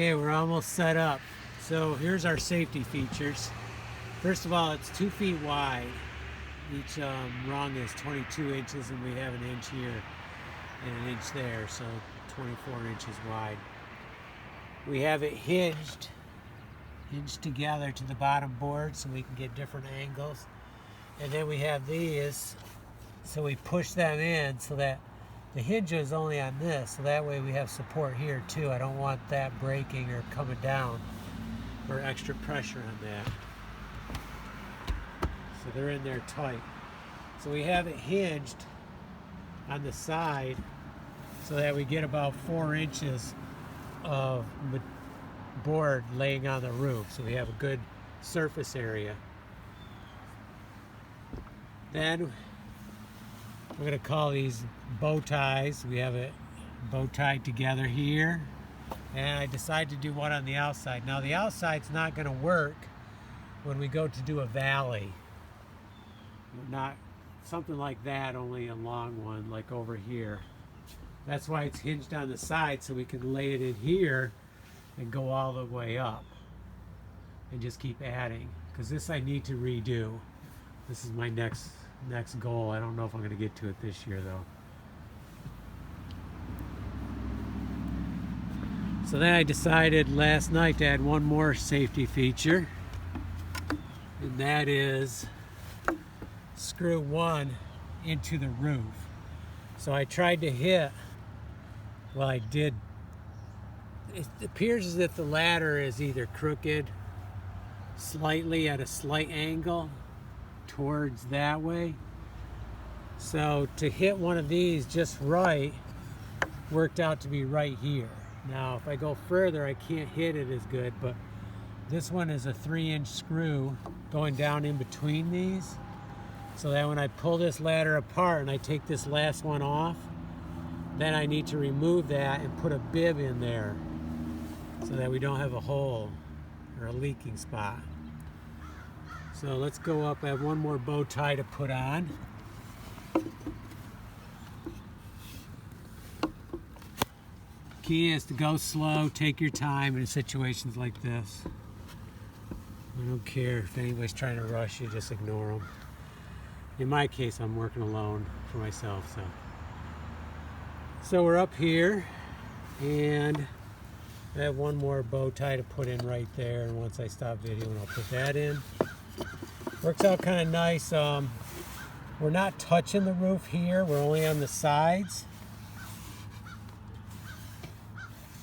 Okay, we're almost set up. So here's our safety features. First of all, it's 2 feet wide. Each rung is 22 inches, and we have an inch here and an inch there, so 24 inches wide. We have it hinged together to the bottom board so we can get different angles. And then we have these, so we push them in so that the hinge is only on this, so that way we have support here too. I don't want that breaking or coming down or extra pressure on that. So they're in there tight. So we have it hinged on the side so that we get about 4 inches of board laying on the roof, so we have a good surface area. Then we're going to call these bow ties. We have it bow tied together here, and I decided to do one on the outside. Now the outside's not going to work when we go to do a valley. Not something like that, only a long one like over here. That's why it's hinged on the side, so we can lay it in here and go all the way up and just keep adding, because this I need to redo. This is my next goal. I don't know if I'm going to get to it this year though. So then I decided last night to add one more safety feature, and that is screw one into the roof. So I tried to hit, well, I did. It appears as if the ladder is either crooked slightly at a slight angle towards that way. So to hit one of these just right worked out to be right here. Now if I go further I can't hit it as good, but this one is a 3-inch screw going down in between these, so that when I pull this ladder apart and I take this last one off, then I need to remove that and put a bib in there so that we don't have a hole or a leaking spot. So let's go up. I have one more bow tie to put on. Key is to go slow, take your time in situations like this. I don't care if anybody's trying to rush you, just ignore them. In my case, I'm working alone for myself, so we're up here, and I have one more bow tie to put in right there, and once I stop videoing I'll put that in. Works out kind of nice. We're not touching the roof here, we're only on the sides,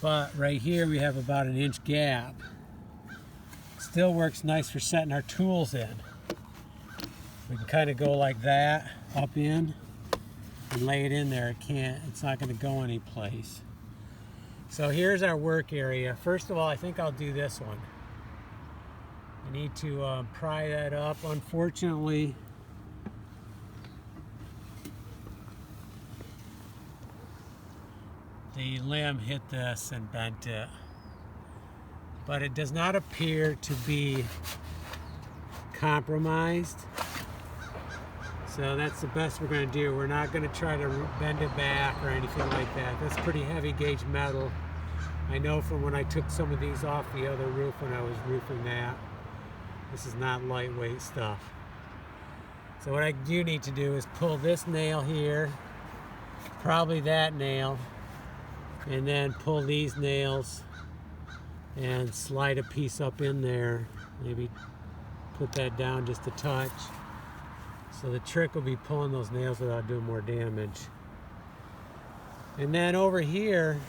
but right here we have about an inch gap. Still works nice for setting our tools in. We can kind of go like that, up in, and lay it in there. It's not going to go anyplace. So here's our work area. First of all, I think I'll do this one. I need to pry that up. Unfortunately, the limb hit this and bent it. But it does not appear to be compromised. So that's the best we're going to do. We're not going to try to bend it back or anything like that. That's pretty heavy gauge metal. I know from when I took some of these off the other roof when I was roofing that. This is not lightweight stuff. So what I do need to do is pull this nail here, probably that nail, and then pull these nails and slide a piece up in there. Maybe put that down just a touch. So the trick will be pulling those nails without doing more damage. And then over here,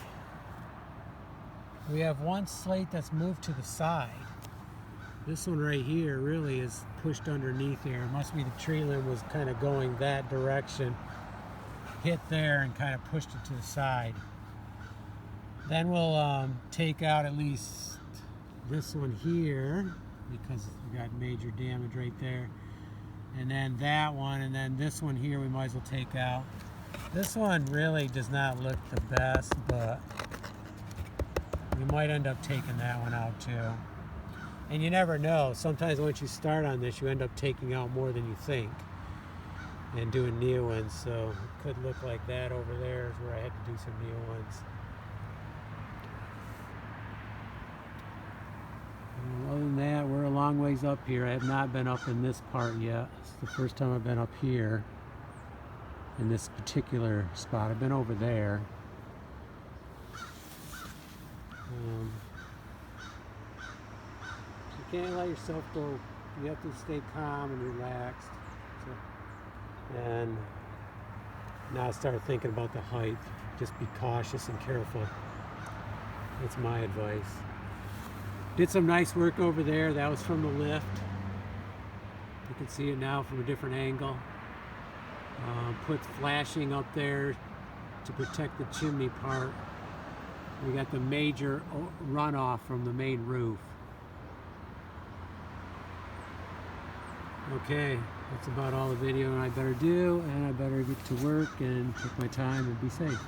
we have one slate that's moved to the side. This one right here really is pushed underneath here. It must be the tree limb was kind of going that direction, hit there and kind of pushed it to the side. Then we'll take out at least this one here because we got major damage right there. And then that one, and then this one here we might as well take out. This one really does not look the best, but we might end up taking that one out too. And you never know. Sometimes once you start on this, you end up taking out more than you think and doing new ones. So it could look like that over there is where I had to do some new ones. long ways up here. I have not been up in this part yet. It's the first time I've been up here in this particular spot. I've been over there. You can't let yourself go. You have to stay calm and relaxed. And now I started thinking about the height. Just be cautious and careful. That's my advice. Did some nice work over there. That was from the lift. You can see it now from a different angle. Put flashing up there to protect the chimney part. We got the major runoff from the main roof. Okay, that's about all the video I better do, and I better get to work and take my time and be safe.